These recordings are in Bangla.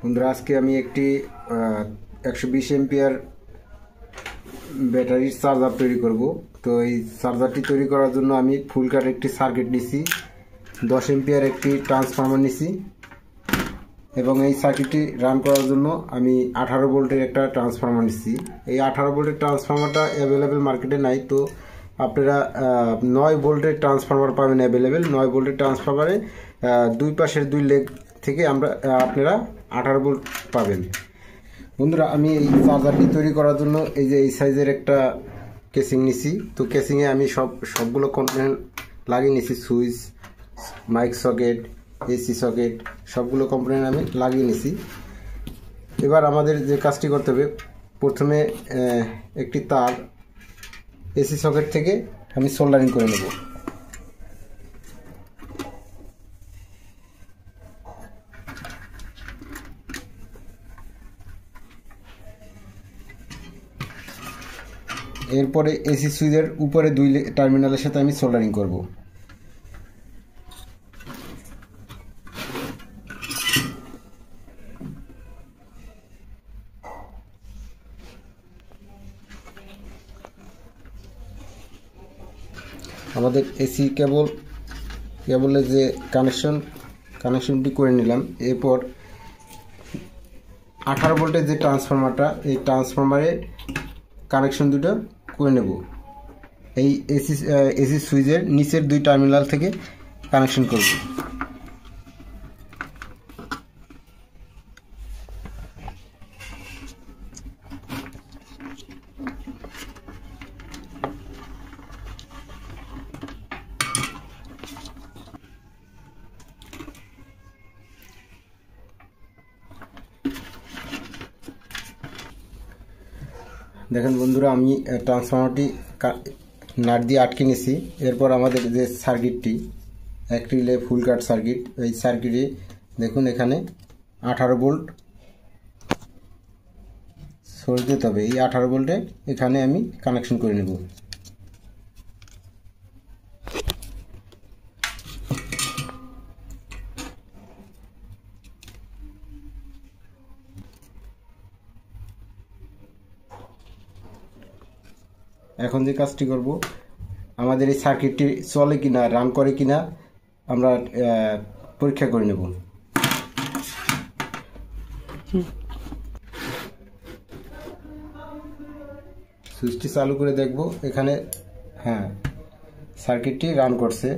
বন্ধুরা, আজকে আমি একটি 120 এম্পিয়ার ব্যাটারির চার্জার তৈরি করব। তো এই চার্জারটি তৈরি করার জন্য আমি ফুল কাট একটি সার্কিট নিছি, 10 এম্পিয়ার একটি ট্রান্সফরমার নিছি এবং এই সার্কিটটি রান করার জন্য আমি 18 ভোল্টের একটা ট্রান্সফরমার নিছি। এই 18 ভোল্টের ট্রান্সফরমারটা অ্যাভেলেবেল মার্কেটে নাই, তো আপনারা 9 ভোল্টের ট্রান্সফরমার পাবেন অ্যাভেলেবেল। 9 ভোল্টের ট্রান্সফরমারে দুই পাশের দুই লেগ থেকে আপনারা 18 ভোল্ট পাবেন। বন্ধুরা, আমি এই চার্জারটি তৈরি করার জন্য এই যে এই সাইজের একটা কেসিং নিছি। তো কেসিংয়ে আমি সবগুলো কম্পোনেন্ট লাগিয়ে নিছি, switch, mic socket, AC socket, সবগুলো কম্পোনেন্ট আমি লাগিয়ে নিছি। এবার আমাদের যে কাজটি করতে হবে, প্রথমে একটি তার এসি সকেট থেকে আমি সোল্ডারিং করে নেব। এরপরে এসি সুইচের উপরে দুই টার্মিনালের সাথে আমি সোল্ডারিং করব। আমাদের এসি কেবলের যে কানেকশনটি করে নিলাম। এরপর 18 ভোল্টের যে ট্রান্সফরমারটা, এই ট্রান্সফরমারের কানেকশন দুটো করে নেব। এই এসি সুইচের নিচের দুই টার্মিনাল থেকে কানেকশন করব। দেখেন বন্ধুরা, আমি ট্রান্সফরমারটি নাট দিয়ে আটকে নিয়েছি। এরপর আমাদের যে সার্কিটটি, এক রিলে ফুল কাট সার্কিট, এই সার্কিটে দেখুন এখানে 18 ভোল্ট সোর্স দিতে হবে। এই 18 ভোল্টে এখানে আমি কানেকশন করে নেব। এখন যে কাজটি করব, আমাদের এই সার্কিটটি চলে কিনা, রান করে কিনা আমরা পরীক্ষা করে নেব। সুইচটি চালু করে দেখব, এখানে হ্যাঁ সার্কিটটি রান করছে।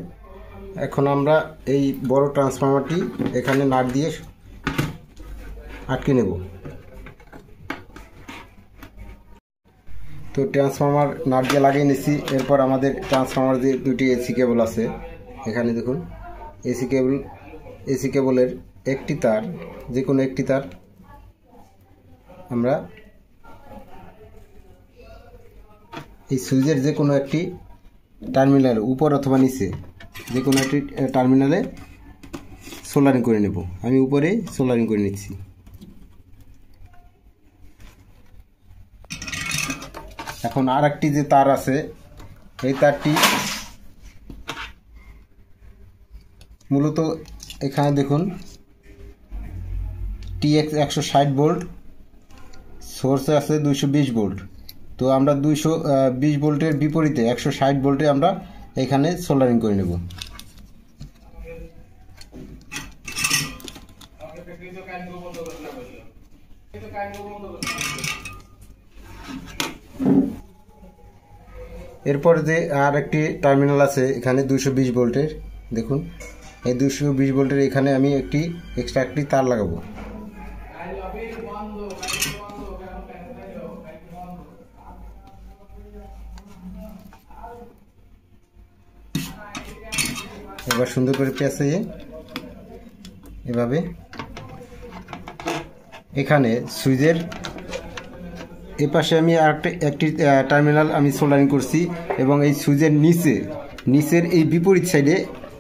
এখন আমরা এই বড় ট্রান্সফরমারটি এখানে নাট দিয়ে আটকে নেব। তো ট্রান্সফরমার নাট দিয়ে লাগিয়ে নিচ্ছি। এরপর আমাদের ট্রান্সফরমার যে দুটি এসি কেবল আছে, এখানে দেখুন এসি কেবলের একটি তার, যে কোনো একটি তার আমরা এই সুইচের যে কোনো একটি টার্মিনালে, উপর অথবা নিচে যে কোনো একটি টার্মিনালে সোল্ডারিং করে নেব। আমি উপরে সোল্ডারিং করে নিচ্ছি। এখন আর একটি যে তার আছে, এই তারটি মূলত এখানে দেখুন TX 160 ভোল্ট, সোর্সে আছে 220 ভোল্ট। তো আমরা 220 ভোল্টের বিপরীতে 160 ভোল্টে আমরা এখানে সোল্ডারিং করে নেব। এরপর যে আর একটি টার্মিনাল আছে এখানে 220 ভোল্টের, দেখুন এই 220 ভোল্টের এখানে আমি এক্সট্রা একটি তার লাগাবো। এবার সুন্দর করে পেঁচিয়ে এভাবে এখানে সুইচের এপাশে আমি একটি টার্মিনাল আমি সোল্ডারিং করছি এবং এই সুইচের নিচের এই বিপরীত সাইডে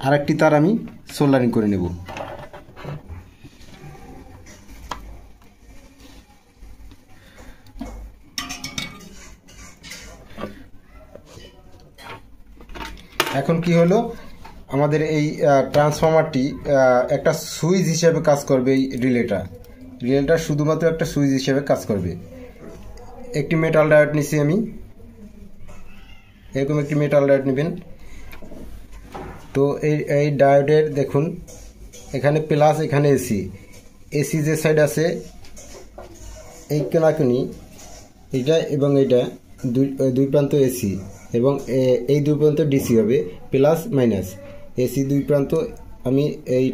আরেকটি তার আমি সোল্ডারিং করে নেব। এখন কি হলো, আমাদের এই ট্রান্সফরমারটি একটা সুইচ হিসেবে কাজ করবে। এই রিলেটা শুধুমাত্র একটা সুইচ হিসেবে কাজ করবে। একটি মেটাল ডায়োড নিছি আমি, এরকম একটি মেটাল ডায়োড নেবেন। তো এই ডায়োডের দেখুন এখানে প্লাস, এখানে এসি। এসি যে সাইড আছে এই কোনাকুনি, এইটা এবং এইটা দুই প্রান্ত এসি এবং এই দুই প্রান্ত ডিসি হবে, প্লাস মাইনাস। এসি দুই প্রান্ত আমি এই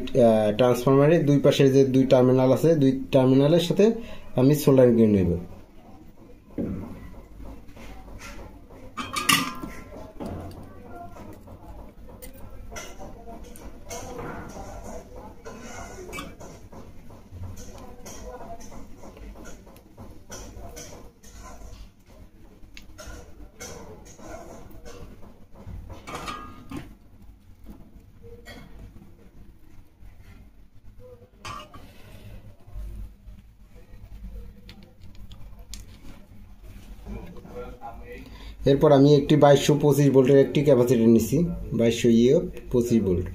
ট্রান্সফরমারের দুই পাশের যে দুই টার্মিনাল আছে, দুই টার্মিনালের সাথে আমি সোল্ডারিং করে নেব। এরপর আমি একটি 2225 ভোল্টের একটি ক্যাপাসিটর নিছি, 2200 25 ভোল্ট।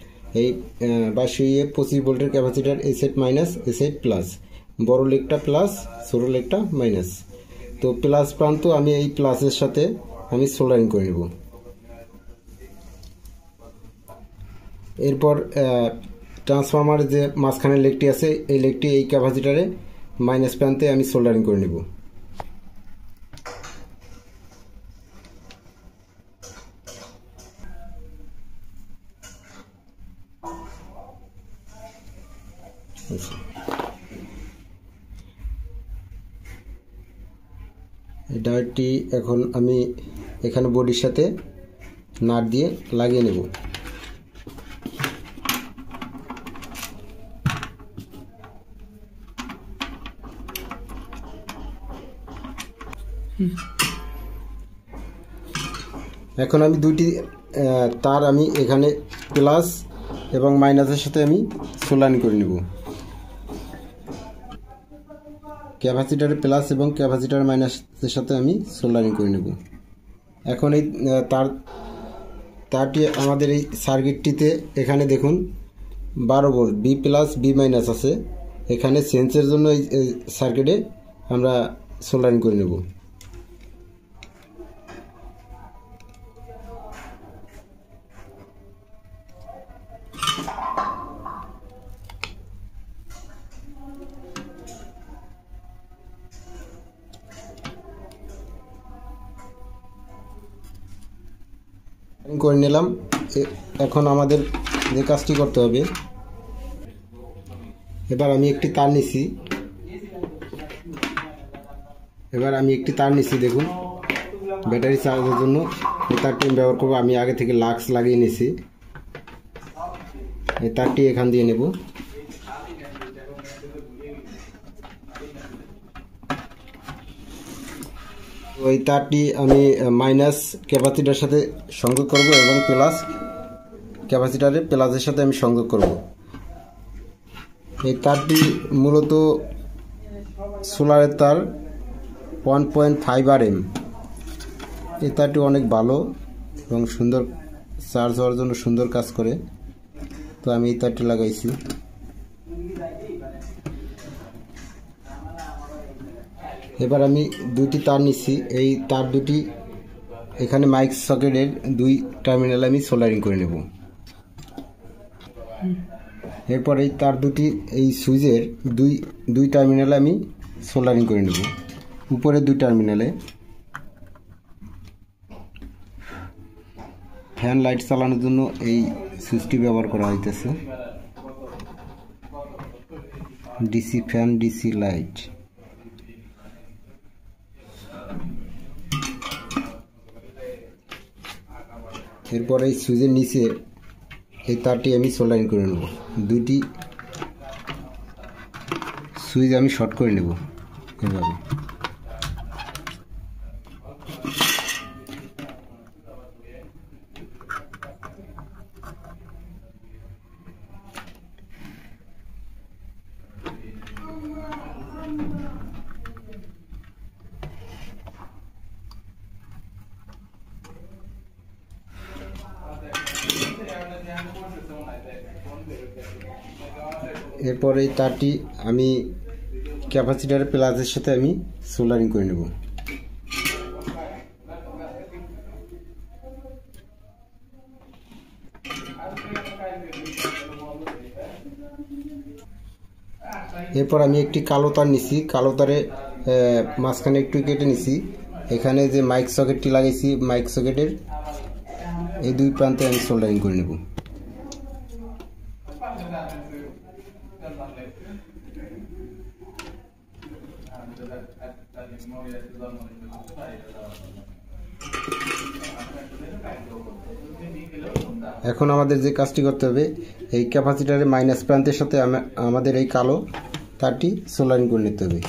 এই 2200 25 ভোল্টের ক্যাপাসিটর এ সেট মাইনাস, এ সেট প্লাস, বড় লেগটা প্লাস, ছোট লেগটা মাইনাস। তো প্লাস প্রান্ত আমি এই প্লাসের সাথে আমি সোল্ডারিং করে নেব। এরপর ট্রান্সফরমার যে মাঝখানে লেগটি আছে এই লেগটি এই ক্যাপাসিটরে মাইনাস প্রান্তে আমি সোল্ডারিং করে নেব। এই ডায়োডটি এখন আমি এখানে বডির সাথে নাট দিয়ে লাগিয়ে নেব। এখন আমি দুইটি তার আমি এখানে প্লাস এবং মাইনাসের সাথে আমি সোল্ডারিং করে নেব। ক্যাপাসিটরের প্লাস এবং ক্যাপাসিটর মাইনাসের সাথে আমি সোল্ডারিং করে নেব। এখন এই তারটি আমাদের এই সার্কিটটিতে এখানে দেখুন 12 volt, B plus B minus আছে। এখানে সেন্সের জন্য এই সার্কিটে আমরা সোল্ডারিং করে নেব। করে নিলাম। এখন আমাদের যে কাজটি করতে হবে, এবার আমি একটি তার নিছি, দেখুন ব্যাটারি চার্জের জন্য এই তারটি আমি ব্যবহার করবো। আমি আগে থেকে লাক্স লাগিয়ে নিয়েছি। এই তারটি এখান দিয়ে নেব। ওই তারটি আমি মাইনাস ক্যাপাসিটারের সাথে সংযোগ করব এবং প্লাস ক্যাপাসিটারের প্লাসের সাথে আমি সংযোগ করব। এই তারটি মূলত সোলারের তার 1.5 RM। এই তারটি অনেক ভালো এবং সুন্দর, চার্জ হওয়ার জন্য সুন্দর কাজ করে। তো আমি এই তারটি লাগাইছি। এবার আমি দুইটি তার নিচ্ছি। এই তার দুটি এখানে মাইক সকেটের দুই টার্মিনালে আমি সোল্ডারিং করে নেব। এরপর এই তার দুটি এই সুইচের দুই টার্মিনালে আমি সোল্ডারিং করে নেব। উপরে দুই টার্মিনালে ফ্যান লাইট চালানোর জন্য এই সুইচটি ব্যবহার করা হইতেছে, ডিসি ফ্যান, ডিসি লাইট। এরপর এই সুইচের নিচে এই তারটি আমি সোল্ডারিং করে নেব। দুটি সুইচ আমি শর্ট করে নেব এভাবে। এরপর এই তারটি আমি ক্যাপাসিটারের প্লাসের সাথে আমি সোল্ডারিং করে নেব। এরপর আমি একটি কালো তার নিছি, কালো তারে মাঝখানে একটু কেটে নিছি। এখানে যে মাইক সকেটটি লাগাইছি, মাইক সকেটের এই দুই প্রান্তে আমি সোল্ডারিং করে নেব। এখন আমাদের যে কাজটি করতে হবে, এই ক্যাপাসিটারের মাইনাস প্রান্তের সাথে আমাদের এই কালো তারটি সোল্ডারিং করে নিতে হবে।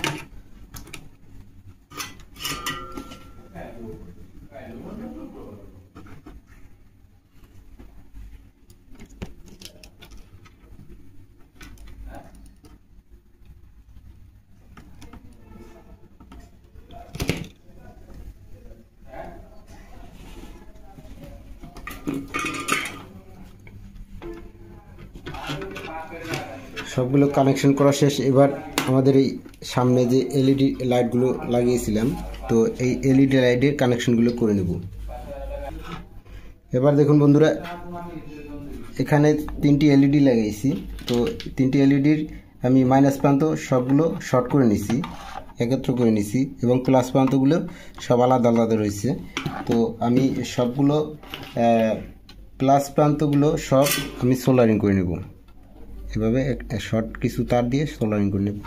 সবগুলো কানেকশন করা শেষ। এবার আমাদের এই সামনে যে এলইডি লাইটগুলো লাগিয়েছিলাম, তো এই এলইডি লাইটের কানেকশনগুলো করে নেব। এবার দেখুন বন্ধুরা, এখানে 3টি এলইডি লাগিয়েছি। তো 3টি এলইডির আমি মাইনাস প্রান্ত সবগুলো শর্ট করে নিছি, একত্র করে নিছি, এবং প্লাস প্রান্তগুলো সব আলাদা আলাদা রয়েছে। তো আমি সবগুলো প্লাস প্রান্তগুলো সব আমি সোল্ডারিং করে নেব। এভাবে শর্ট কিছু তার দিয়ে সোল্ডারিং করে নেব।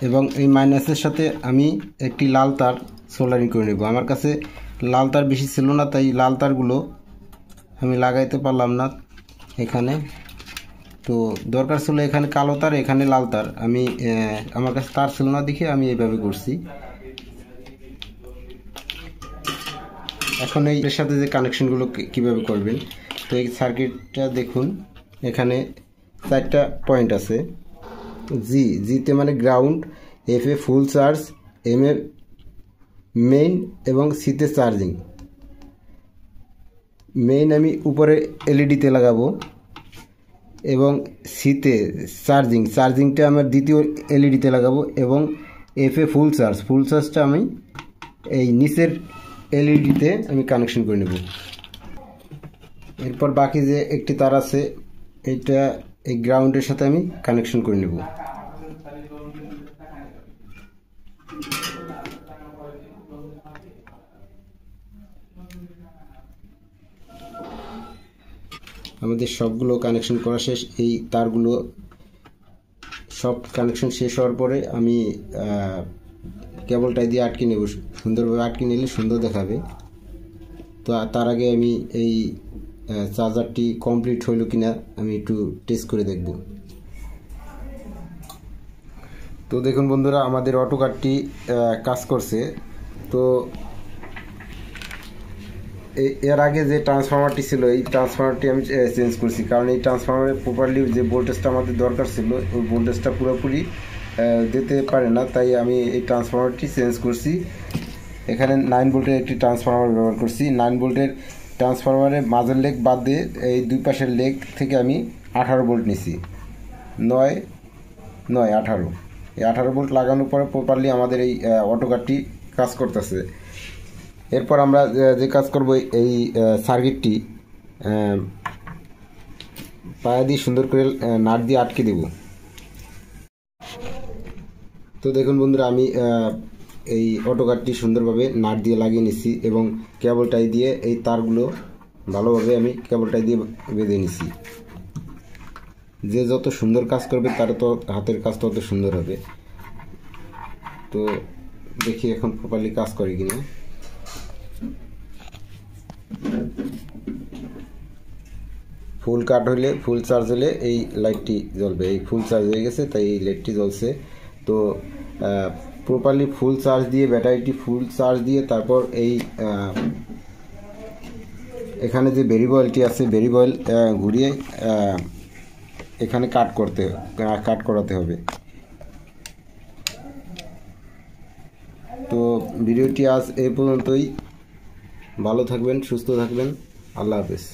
এবং এই মাইনাসের সাথে আমি একটি লাল তার সোল্ডারিং করে নেব। আমার কাছে লাল তার বেশি ছিল না, তাই লাল তারগুলো আমি লাগাইতে পারলাম না এখানে। তো দরকার ছিল এখানে কালো তার, এখানে লাল তার। আমি আমার কাছে তার ছিল না দেখে আমি এইভাবে করছি। এখন এর সাথে যে কানেকশনগুলো কিভাবে করবেন, তো এই সার্কিটটা দেখুন, এখানে 4টা পয়েন্ট আছে। জিতে মানে ground, F A full charge, M A main এবং সিতে চার্জিং। মেইন আমি উপরে এলইডিতে লাগাবো এবং সিতে চার্জিংটা আমার দ্বিতীয় এলইডিতে লাগাবো, এবং এফ এ ফুল চার্জটা আমি এই নিচের এলইডিতে আমি কানেকশন করে নেব। এরপর বাকি যে একটি তার আছে, এটা এই গ্রাউন্ডের সাথে আমি কানেকশন করে নেব। আমাদের সবগুলো কানেকশন করা শেষ। এই তারগুলো সব কানেকশন শেষ হওয়ার পরে আমি কেবলটা দিয়ে আটকে নেব। সুন্দরভাবে আটকে নিলে সুন্দর দেখাবে। তো তার আগে আমি এই চার্জারটি কমপ্লিট হইল কিনা আমি একটু টেস্ট করে দেখব। তো দেখুন বন্ধুরা, আমাদের অটোকারটি কাজ করছে। তো এর আগে যে ট্রান্সফরমারটি ছিল, এই ট্রান্সফরমারটি আমি চেঞ্জ করছি, কারণ এই ট্রান্সফরমারে প্রপারলি যে ভোল্টেজটা আমাদের দরকার ছিল, ওই ভোল্টেজটা পুরোপুরি দিতে পারে না, তাই আমি এই ট্রান্সফরমারটি চেঞ্জ করছি। এখানে 9 ভোল্টের একটি ট্রান্সফরমার ব্যবহার করছি। 9 ভোল্টের ট্রান্সফরমারের মাঝের লেগ বাদ দিয়ে এই দুই পাশের লেগ থেকে আমি 18 ভোল্ট নিছি। 9, 18, এই 18 ভোল্ট লাগানোর পরে প্রপারলি আমাদের এই অটোকারটি কাজ করতেছে। এরপর আমরা যে কাজ করব, এই সার্কিটটি পায়া দিয়ে সুন্দর করে নাট দিয়ে আটকে দেব। তো দেখুন বন্ধুরা, আমি এই অটোকারটি সুন্দরভাবে নাট দিয়ে লাগিয়ে নিছি এবং কেবলটাই দিয়ে এই তারগুলো ভালোভাবে আমি কেবলটাই দিয়ে বেঁধে নিছি। যে যত সুন্দর কাজ করবে তার তো হাতের কাজ তত সুন্দর হবে। তো দেখি এখন প্রপারলি কাজ করে কিনা। ফুল কাট হলে, ফুল চার্জ হলে এই লাইটটি জ্বলবে। এই ফুল চার্জ হয়ে গেছে, তাই এই লাইটটি জ্বলছে। তো প্রপারলি ফুল চার্জ দিয়ে, ব্যাটারিটি ফুল চার্জ দিয়ে তারপর এখানে যে ভেরিয়েবলটি আছে ভেরিয়েবল ঘুরিয়ে এখানে কাট করাতে হবে। তো ভিডিওটি আজ এই পর্যন্তই। ভালো থাকবেন, সুস্থ থাকবেন। আল্লাহ হাফেজ।